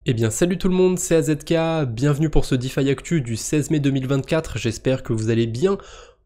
Eh bien salut tout le monde, c'est AZK, bienvenue pour ce DeFi Actu du 16 mai 2024, j'espère que vous allez bien.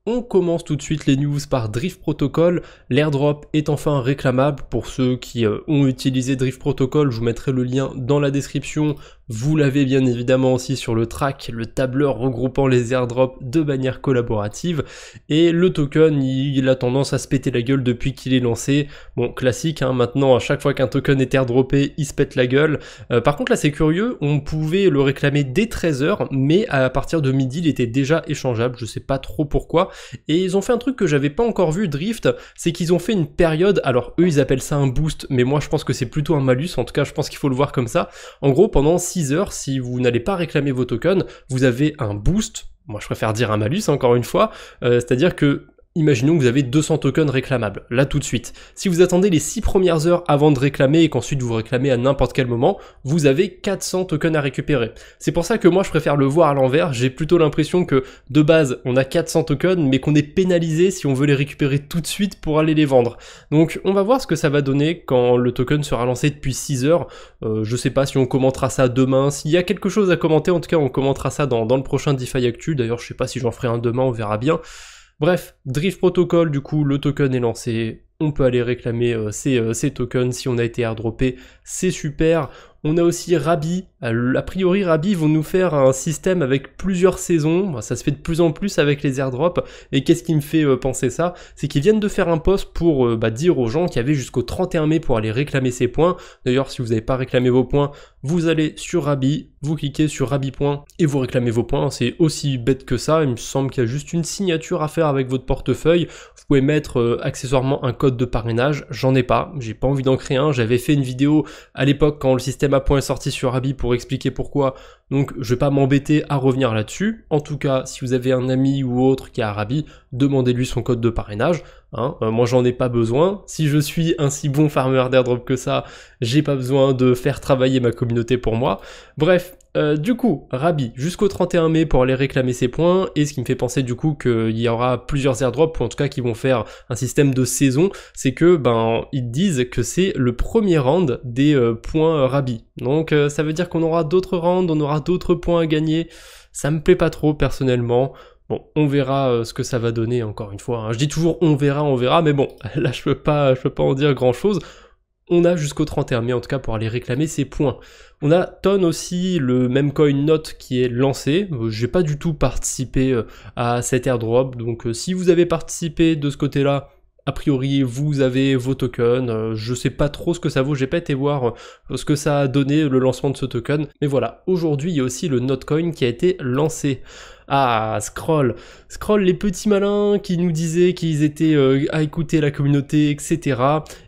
On commence tout de suite les news par Drift Protocol. L'airdrop est enfin réclamable. Pour ceux qui ont utilisé Drift Protocol, je vous mettrai le lien dans la description. Vous l'avez bien évidemment aussi sur le track, le tableur regroupant les airdrops de manière collaborative. Et le token, il a tendance à se péter la gueule depuis qu'il est lancé. Bon, classique, hein, maintenant à chaque fois qu'un token est airdroppé, il se pète la gueule. Par contre là c'est curieux, on pouvait le réclamer dès 13h, mais à partir de midi il était déjà échangeable, je sais pas trop pourquoi. Et ils ont fait un truc que j'avais pas encore vu, Drift, c'est qu'ils ont fait une période, alors eux ils appellent ça un boost, mais moi je pense que c'est plutôt un malus, en tout cas je pense qu'il faut le voir comme ça. En gros, pendant 6 heures, si vous n'allez pas réclamer vos tokens, vous avez un boost, moi je préfère dire un malus encore une fois, c'est-à-dire que imaginons que vous avez 200 tokens réclamables, là tout de suite. Si vous attendez les 6 premières heures avant de réclamer et qu'ensuite vous réclamez à n'importe quel moment, vous avez 400 tokens à récupérer. C'est pour ça que moi je préfère le voir à l'envers, j'ai plutôt l'impression que de base on a 400 tokens mais qu'on est pénalisé si on veut les récupérer tout de suite pour aller les vendre. Donc on va voir ce que ça va donner quand le token sera lancé depuis 6 heures. Je sais pas si on commentera ça demain, s'il y a quelque chose à commenter, en tout cas on commentera ça dans le prochain DeFi Actu, d'ailleurs je sais pas si j'en ferai un demain, on verra bien. Bref, Drift Protocol, du coup, le token est lancé, on peut aller réclamer ces tokens si on a été airdroppé, c'est super. On a aussi Rabby, a priori Rabby vont nous faire un système avec plusieurs saisons, ça se fait de plus en plus avec les airdrops, et qu'est-ce qui me fait penser ça? C'est qu'ils viennent de faire un post pour dire aux gens qu'il y avait jusqu'au 31 mai pour aller réclamer ces points. D'ailleurs, si vous n'avez pas réclamé vos points, vous allez sur Rabby, vous cliquez sur Rabby Points et vous réclamez vos points, c'est aussi bête que ça, il me semble qu'il y a juste une signature à faire avec votre portefeuille, vous pouvez mettre accessoirement un code de parrainage, j'en ai pas, j'ai pas envie d'en créer un, j'avais fait une vidéo à l'époque quand le système à points est sorti sur Rabby pour expliquer pourquoi, donc je vais pas m'embêter à revenir là-dessus. En tout cas, si vous avez un ami ou autre qui a Rabby, demandez-lui son code de parrainage, hein. Moi j'en ai pas besoin, si je suis un si bon farmer d'airdrop que ça, j'ai pas besoin de faire travailler ma communauté pour moi. Bref, du coup, Rabby, jusqu'au 31 mai pour aller réclamer ses points, et ce qui me fait penser du coup qu'il y aura plusieurs airdrops, ou en tout cas qui vont faire un système de saison, c'est que, ils disent que c'est le premier round des points Rabby. Donc ça veut dire qu'on aura d'autres rounds, on aura d'autres points à gagner, ça me plaît pas trop personnellement. Bon, on verra ce que ça va donner encore une fois, hein. Je dis toujours on verra, mais bon, là je peux pas en dire grand chose. On a jusqu'au 31 mai en tout cas pour aller réclamer ces points. On a Ton aussi, le même coin note qui est lancé. J'ai pas du tout participé à cet airdrop, donc si vous avez participé de ce côté-là, a priori vous avez vos tokens, je sais pas trop ce que ça vaut, j'ai pas été voir ce que ça a donné le lancement de ce token, mais voilà, aujourd'hui il y a aussi le Notcoin qui a été lancé. Ah, Scroll, les petits malins qui nous disaient qu'ils étaient à écouter la communauté, etc.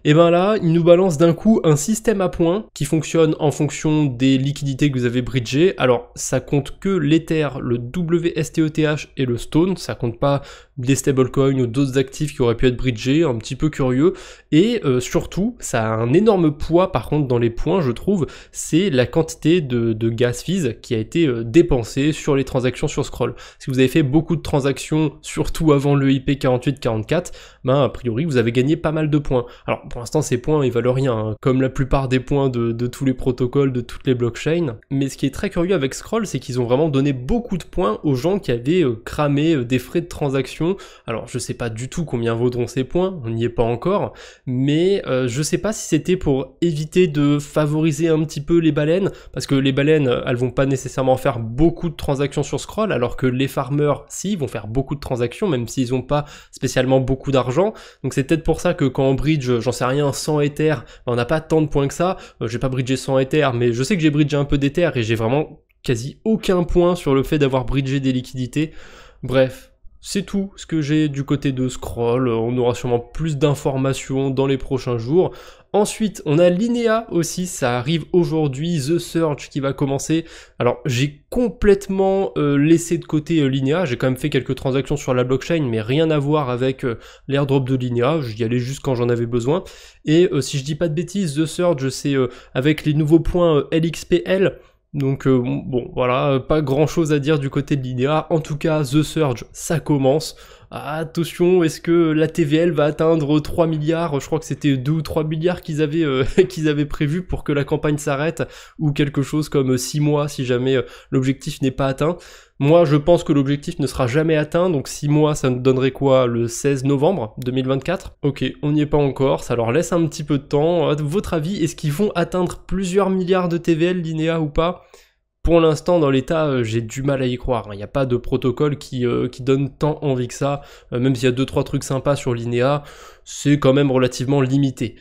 Et ben là, ils nous balancent d'un coup un système à points qui fonctionne en fonction des liquidités que vous avez bridgées. Alors, ça compte que l'Ether, le WSTETH et le Stone, ça compte pas des stablecoins ou d'autres actifs qui auraient pu être bridgés, un petit peu curieux. Et surtout, ça a un énorme poids par contre dans les points, je trouve, c'est la quantité de gas fees qui a été dépensée sur les transactions sur Scroll. Si vous avez fait beaucoup de transactions, surtout avant le IP 4844, a priori vous avez gagné pas mal de points. Alors pour l'instant ces points ils valent rien, hein, comme la plupart des points de tous les protocoles, de toutes les blockchains. Mais ce qui est très curieux avec Scroll, c'est qu'ils ont vraiment donné beaucoup de points aux gens qui avaient cramé des frais de transaction. Alors je sais pas du tout combien vaudront ces points, on n'y est pas encore, mais je sais pas si c'était pour éviter de favoriser un petit peu les baleines, parce que les baleines elles vont pas nécessairement faire beaucoup de transactions sur Scroll, alors que les farmers, si, vont faire beaucoup de transactions, même s'ils n'ont pas spécialement beaucoup d'argent. Donc c'est peut-être pour ça que quand on bridge, j'en sais rien, 100 Ether, on n'a pas tant de points que ça. J'ai pas bridgé 100 Ether, mais je sais que j'ai bridgé un peu d'Ether et j'ai vraiment quasi aucun point sur le fait d'avoir bridgé des liquidités. Bref, c'est tout ce que j'ai du côté de Scroll, on aura sûrement plus d'informations dans les prochains jours. Ensuite, on a Linea aussi, ça arrive aujourd'hui, The Surge qui va commencer. Alors, j'ai complètement laissé de côté Linea, j'ai quand même fait quelques transactions sur la blockchain, mais rien à voir avec l'airdrop de Linea, j'y allais juste quand j'en avais besoin. Et si je dis pas de bêtises, The Surge, c'est avec les nouveaux points LXPL, donc bon voilà, pas grand chose à dire du côté de Linea. En tout cas The Surge ça commence, attention, est-ce que la TVL va atteindre 3 milliards, je crois que c'était 2 ou 3 milliards qu'ils avaient, qu'ils avaient prévu pour que la campagne s'arrête, ou quelque chose comme 6 mois si jamais l'objectif n'est pas atteint. Moi, je pense que l'objectif ne sera jamais atteint, donc 6 mois, ça nous donnerait quoi, le 16 novembre 2024 ? Ok, on n'y est pas encore, ça leur laisse un petit peu de temps. À votre avis, est-ce qu'ils vont atteindre plusieurs milliards de TVL, Linéa, ou pas ? Pour l'instant, dans l'état, j'ai du mal à y croire. Il n'y a pas de protocole qui donne tant envie que ça. Même s'il y a 2-3 trucs sympas sur Linéa, c'est quand même relativement limité.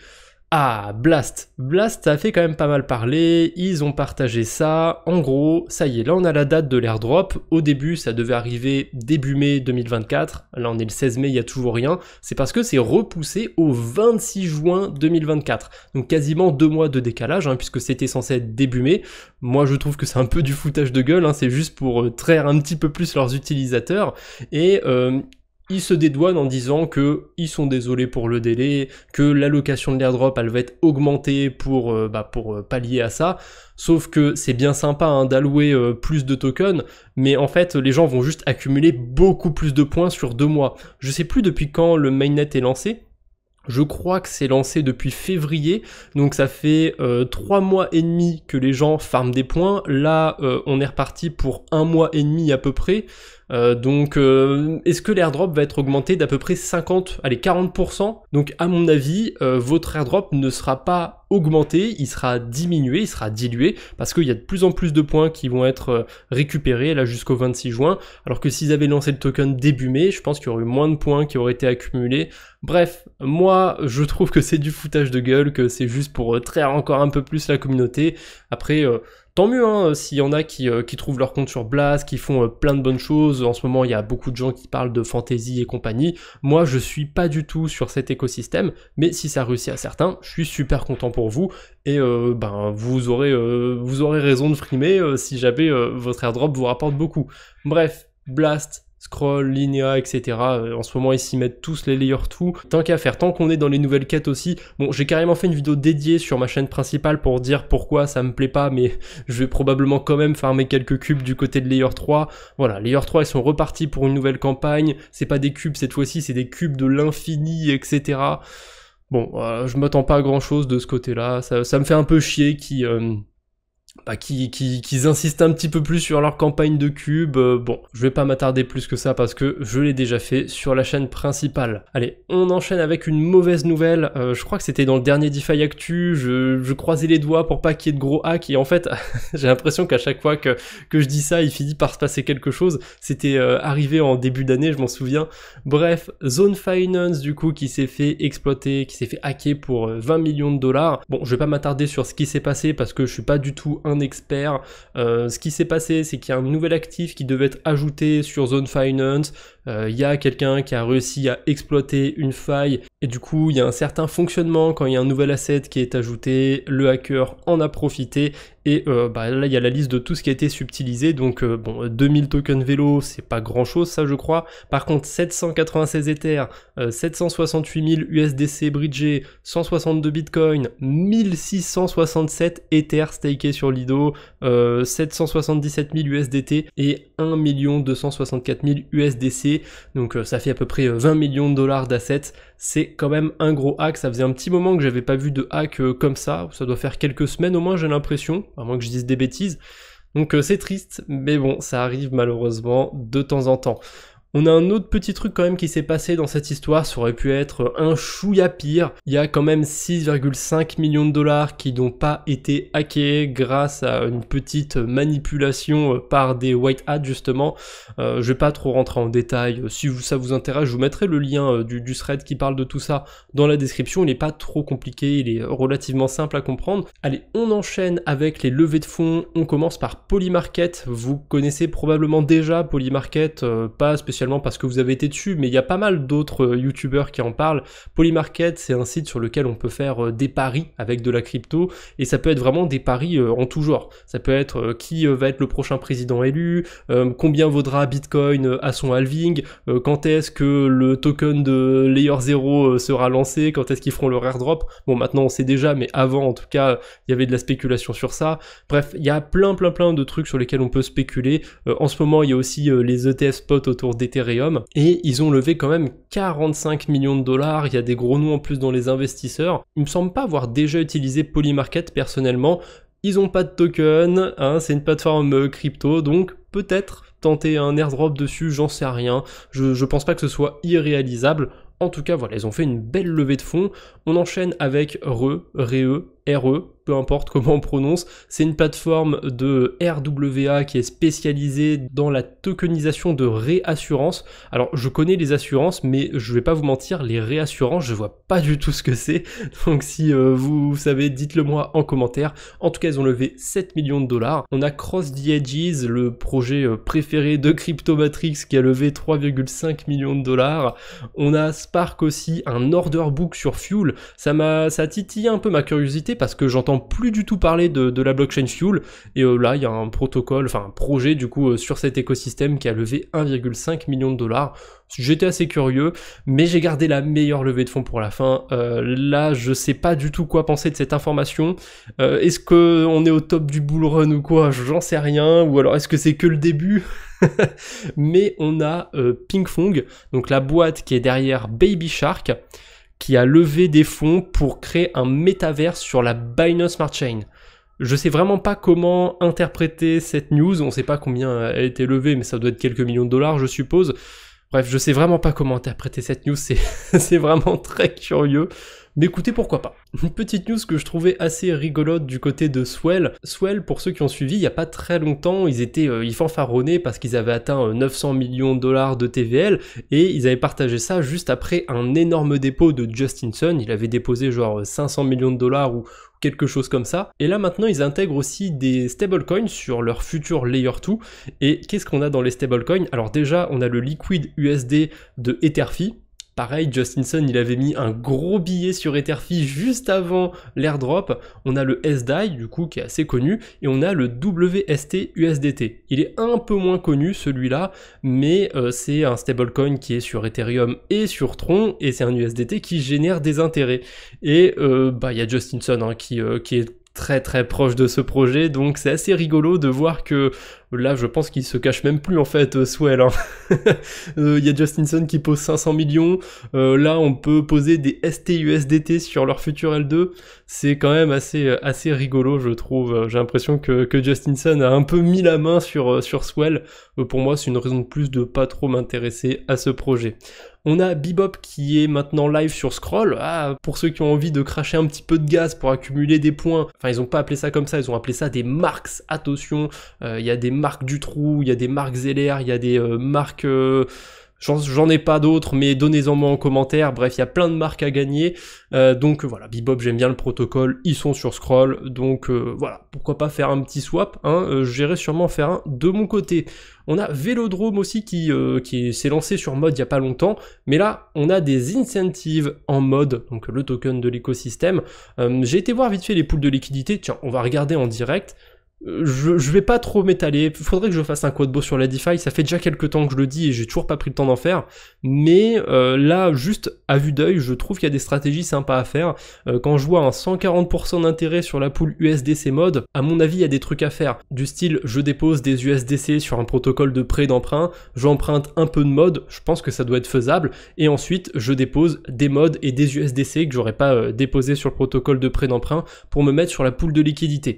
Ah, Blast. Blast, ça a fait quand même pas mal parler, ils ont partagé ça. En gros, ça y est, là on a la date de l'airdrop. Au début, ça devait arriver début mai 2024. Là on est le 16 mai, il n'y a toujours rien. C'est parce que c'est repoussé au 26 juin 2024. Donc quasiment 2 mois de décalage, puisque c'était censé être début mai. Moi je trouve que c'est un peu du foutage de gueule, c'est juste pour traire un petit peu plus leurs utilisateurs. Et ils se dédouanent en disant que ils sont désolés pour le délai, que l'allocation de l'airdrop elle va être augmentée pour pallier à ça. Sauf que c'est bien sympa d'allouer plus de tokens, mais en fait les gens vont juste accumuler beaucoup plus de points sur 2 mois. Je sais plus depuis quand le mainnet est lancé. Je crois que c'est lancé depuis février, donc ça fait 3 mois et demi que les gens farment des points. Là, on est reparti pour 1 mois et demi à peu près. Donc est-ce que l'airdrop va être augmenté d'à peu près 40%? Donc à mon avis, votre airdrop ne sera pas augmenté, il sera diminué, il sera dilué, parce qu'il y a de plus en plus de points qui vont être récupérés là jusqu'au 26 juin, alors que s'ils avaient lancé le token début mai, je pense qu'il y aurait eu moins de points qui auraient été accumulés. Bref, moi je trouve que c'est du foutage de gueule, que c'est juste pour traire encore un peu plus la communauté. Après, tant mieux s'il y en a qui trouvent leur compte sur Blast, qui font plein de bonnes choses. En ce moment, il y a beaucoup de gens qui parlent de fantasy et compagnie. Moi, je suis pas du tout sur cet écosystème, mais si ça réussit à certains, je suis super content pour vous. Et vous aurez raison de frimer si jamais votre airdrop vous rapporte beaucoup. Bref, Blast, Scroll, Linéa, etc. En ce moment, ils s'y mettent tous, les Layer 2. Tant qu'à faire, tant qu'on est dans les nouvelles quêtes aussi. Bon, j'ai carrément fait une vidéo dédiée sur ma chaîne principale pour dire pourquoi ça me plaît pas, mais je vais probablement quand même farmer quelques cubes du côté de Layer 3. Voilà, Layer 3, ils sont repartis pour une nouvelle campagne. C'est pas des cubes cette fois-ci, c'est des cubes de l'infini, etc. Bon, je m'attends pas à grand-chose de ce côté-là. Ça me fait un peu chier qu'ils insistent un petit peu plus sur leur campagne de cubes. Bon, je vais pas m'attarder plus que ça parce que je l'ai déjà fait sur la chaîne principale. Allez, on enchaîne avec une mauvaise nouvelle. Je crois que c'était dans le dernier DeFi Actu, je croisais les doigts pour pas qu'il y ait de gros hacks, et en fait, j'ai l'impression qu'à chaque fois que je dis ça, il finit par se passer quelque chose. C'était arrivé en début d'année, je m'en souviens. Bref, Zone Finance, du coup, qui s'est fait exploiter, qui s'est fait hacker pour 20 millions de dollars. Bon, je vais pas m'attarder sur ce qui s'est passé parce que je suis pas du tout un expert. Ce qui s'est passé, c'est qu'il y a un nouvel actif qui devait être ajouté sur Zone Finance. Il y a quelqu'un qui a réussi à exploiter une faille et du coup il y a un certain fonctionnement quand il y a un nouvel asset qui est ajouté, le hacker en a profité et là il y a la liste de tout ce qui a été subtilisé. Donc 2000 tokens vélo, c'est pas grand chose ça je crois. Par contre 796 Ether, 768 000 USDC bridgés, 162 Bitcoin, 1667 Ether stakés sur Lido, 777 000 USDT et 1 264 000 USDC. Donc ça fait à peu près 20 millions de dollars d'assets. C'est quand même un gros hack. Ça faisait un petit moment que j'avais pas vu de hack comme ça. Ça doit faire quelques semaines au moins, j'ai l'impression, à moins que je dise des bêtises. Donc c'est triste, mais bon, ça arrive malheureusement de temps en temps. On a un autre petit truc quand même qui s'est passé dans cette histoire, ça aurait pu être un chouïa pire. Il y a quand même 6,5 millions de dollars qui n'ont pas été hackés grâce à une petite manipulation par des white hats justement. Je vais pas trop rentrer en détail, si ça vous intéresse, je vous mettrai le lien du thread qui parle de tout ça dans la description. Il n'est pas trop compliqué, il est relativement simple à comprendre. Allez, on enchaîne avec les levées de fonds. On commence par Polymarket. Vous connaissez probablement déjà Polymarket, pas spécialement parce que vous avez été dessus, mais il y a pas mal d'autres youtubeurs qui en parlent. Polymarket, c'est un site sur lequel on peut faire des paris avec de la crypto, et ça peut être vraiment des paris en tout genre. Ça peut être qui va être le prochain président élu, combien vaudra Bitcoin à son halving, quand est-ce que le token de Layer 0 sera lancé, quand est-ce qu'ils feront leur airdrop. Bon, maintenant on sait déjà, mais avant en tout cas, il y avait de la spéculation sur ça. Bref, il y a plein de trucs sur lesquels on peut spéculer. En ce moment, il y a aussi les ETF spot autour d'Ethereum Ethereum, et ils ont levé quand même 45 millions de dollars, il y a des gros noms en plus dans les investisseurs. Il me semble pas avoir déjà utilisé Polymarket personnellement, ils ont pas de token, hein, c'est une plateforme crypto, donc peut-être tenter un airdrop dessus, j'en sais rien, je pense pas que ce soit irréalisable. En tout cas, voilà, ils ont fait une belle levée de fonds. On enchaîne avec RE, peu importe comment on prononce. C'est une plateforme de RWA qui est spécialisée dans la tokenisation de réassurance. Alors, je connais les assurances, mais je vais pas vous mentir, les réassurances, je vois pas du tout ce que c'est. Donc, si vous savez, dites-le moi en commentaire. En tout cas, ils ont levé 7 millions de dollars. On a Cross the Edges, le projet préféré de Cryptomatrix, qui a levé 3,5 millions de dollars. On a Spark aussi, un order book sur Fuel. Ça a titillé un peu ma curiosité parce que j'entends plus du tout parler de la blockchain Fuel, et là il y a un protocole, enfin un projet du coup sur cet écosystème qui a levé 1,5 million de dollars. J'étais assez curieux, mais j'ai gardé la meilleure levée de fonds pour la fin. Là je sais pas du tout quoi penser de cette information. Est-ce que on est au top du bull run ou quoi? J'en sais rien, ou alors est-ce que c'est que le début? Mais on a Pinkfong, donc la boîte qui est derrière Baby Shark, qui a levé des fonds pour créer un métaverse sur la Binance Smart Chain. Je sais vraiment pas comment interpréter cette news, on sait pas combien elle a été levée, mais ça doit être quelques millions de dollars, je suppose. Bref, je sais vraiment pas comment interpréter cette news, c'est vraiment très curieux. Mais écoutez, pourquoi pas. Une petite news que je trouvais assez rigolote du côté de Swell. Swell, pour ceux qui ont suivi, il y a pas très longtemps, ils fanfaronnaient parce qu'ils avaient atteint 900 millions de dollars de TVL, et ils avaient partagé ça juste après un énorme dépôt de Justin Sun. Il avait déposé genre 500 millions de dollars ou quelque chose comme ça. Et là maintenant ils intègrent aussi des stablecoins sur leur futur Layer 2. Et qu'est-ce qu'on a dans les stablecoins? Alors déjà on a le Liquid USD de Etherfi. Pareil, Justin Sun, il avait mis un gros billet sur Etherfi juste avant l'airdrop. On a le SDAI, du coup, qui est assez connu, et on a le WST USDT. Il est un peu moins connu, celui-là, mais c'est un stablecoin qui est sur Ethereum et sur Tron, et c'est un USDT qui génère des intérêts. Et il y a Justin Sun hein, qui est très proche de ce projet, donc c'est assez rigolo de voir que là je pense qu'il se cache même plus en fait Swell hein. Y a Justin Sun qui pose 500 millions, là on peut poser des STUSDT sur leur futur L2, c'est quand même assez rigolo je trouve. J'ai l'impression que Justin Sun a un peu mis la main sur Swell. Pour moi c'est une raison de plus de pas trop m'intéresser à ce projet. On a Bebop qui est maintenant live sur Scroll. Ah, pour ceux qui ont envie de cracher un petit peu de gaz pour accumuler des points, enfin ils ont pas appelé ça comme ça, ils ont appelé ça des marques, attention, il y a des marques du trou, il y a des marques ZLR, il y a des marques... J'en ai pas d'autres, mais donnez-en moi en commentaire. Bref, il y a plein de marques à gagner. Donc voilà, Bebop, j'aime bien le protocole. Ils sont sur Scroll. Donc voilà, pourquoi pas faire un petit swap. Hein, j'irai sûrement faire un de mon côté. On a Vélodrome aussi qui s'est lancé sur mode il y a pas longtemps. Mais là, on a des incentives en mode, donc le token de l'écosystème. J'ai été voir vite fait les pools de liquidité. Tiens, on va regarder en direct. Je vais pas trop m'étaler, faudrait que je fasse un quote sur la DeFi, ça fait déjà quelques temps que je le dis et j'ai toujours pas pris le temps d'en faire, mais là, juste à vue d'œil, je trouve qu'il y a des stratégies sympas à faire. Quand je vois un 140% d'intérêt sur la pool USDC mode, à mon avis, il y a des trucs à faire, du style, je dépose des USDC sur un protocole de prêt d'emprunt, j'emprunte un peu de mode, je pense que ça doit être faisable, et ensuite, je dépose des modes et des USDC que j'aurais pas déposé sur le protocole de prêt d'emprunt pour me mettre sur la pool de liquidité.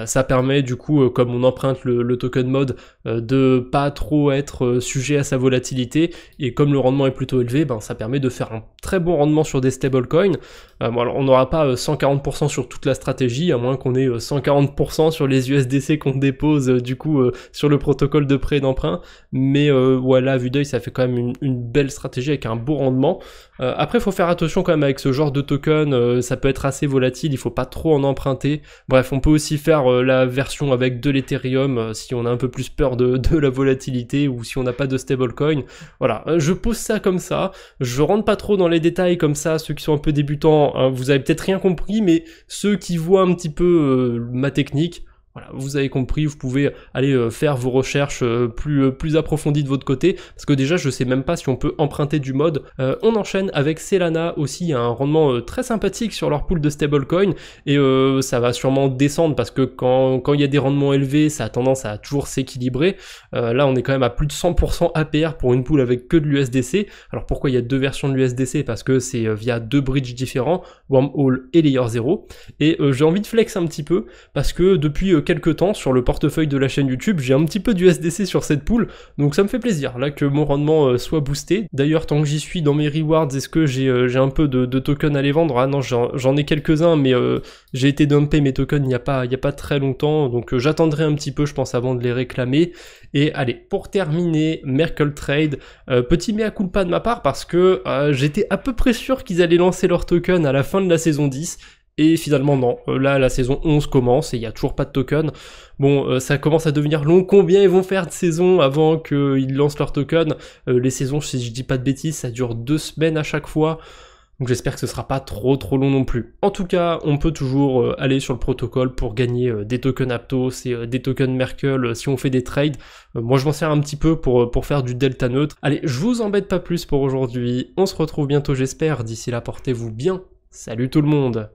Ça permet du coup, comme on emprunte le token mode, de pas trop être sujet à sa volatilité, et comme le rendement est plutôt élevé, ben ça permet de faire un très bon rendement sur des stablecoins. Bon, alors on n'aura pas 140% sur toute la stratégie, à moins qu'on ait 140% sur les USDC qu'on dépose du coup sur le protocole de prêt et d'emprunt, mais voilà, à vue d'œil ça fait quand même une belle stratégie avec un beau rendement. Après il faut faire attention quand même avec ce genre de token, ça peut être assez volatile, il faut pas trop en emprunter. Bref, on peut aussi faire la version avec de l'Ethereum si on a un peu plus peur de la volatilité ou si on n'a pas de stablecoin. Voilà, je pose ça comme ça, je rentre pas trop dans les détails comme ça, ceux qui sont un peu débutants, hein, vous avez peut-être rien compris, mais ceux qui voient un petit peu ma technique, Voilà, vous avez compris, vous pouvez aller faire vos recherches plus approfondies de votre côté, parce que déjà je sais même pas si on peut emprunter du mode. On enchaîne avec Solana aussi, il y a un rendement très sympathique sur leur pool de stablecoin, et ça va sûrement descendre, parce que quand il y a des rendements élevés, ça a tendance à toujours s'équilibrer. Là on est quand même à plus de 100% APR pour une pool avec que de l'USDC. Alors pourquoi il y a deux versions de l'USDC? Parce que c'est via deux bridges différents, Wormhole et Layer 0, et j'ai envie de flex un petit peu, parce que depuis quelques temps sur le portefeuille de la chaîne YouTube, j'ai un petit peu d'USDC sur cette pool, donc ça me fait plaisir là que mon rendement soit boosté. D'ailleurs, tant que j'y suis dans mes rewards, est-ce que j'ai un peu de tokens à les vendre? Ah non, j'en ai quelques-uns, mais j'ai été dumpé mes tokens il n'y a pas très longtemps, donc j'attendrai un petit peu, je pense, avant de les réclamer. Et allez, pour terminer, Merkle Trade, petit mea culpa de ma part, parce que j'étais à peu près sûr qu'ils allaient lancer leur token à la fin de la saison 10, et finalement non, là la saison 11 commence et il n'y a toujours pas de token. Bon, ça commence à devenir long, combien ils vont faire de saisons avant qu'ils lancent leur token? Les saisons, si je dis pas de bêtises, ça dure 2 semaines à chaque fois, donc j'espère que ce sera pas trop long non plus. En tout cas, on peut toujours aller sur le protocole pour gagner des tokens Aptos et des tokens Merkle si on fait des trades. Moi je m'en sers un petit peu pour faire du delta neutre. Allez, je vous embête pas plus pour aujourd'hui, on se retrouve bientôt j'espère, d'ici là portez-vous bien, salut tout le monde!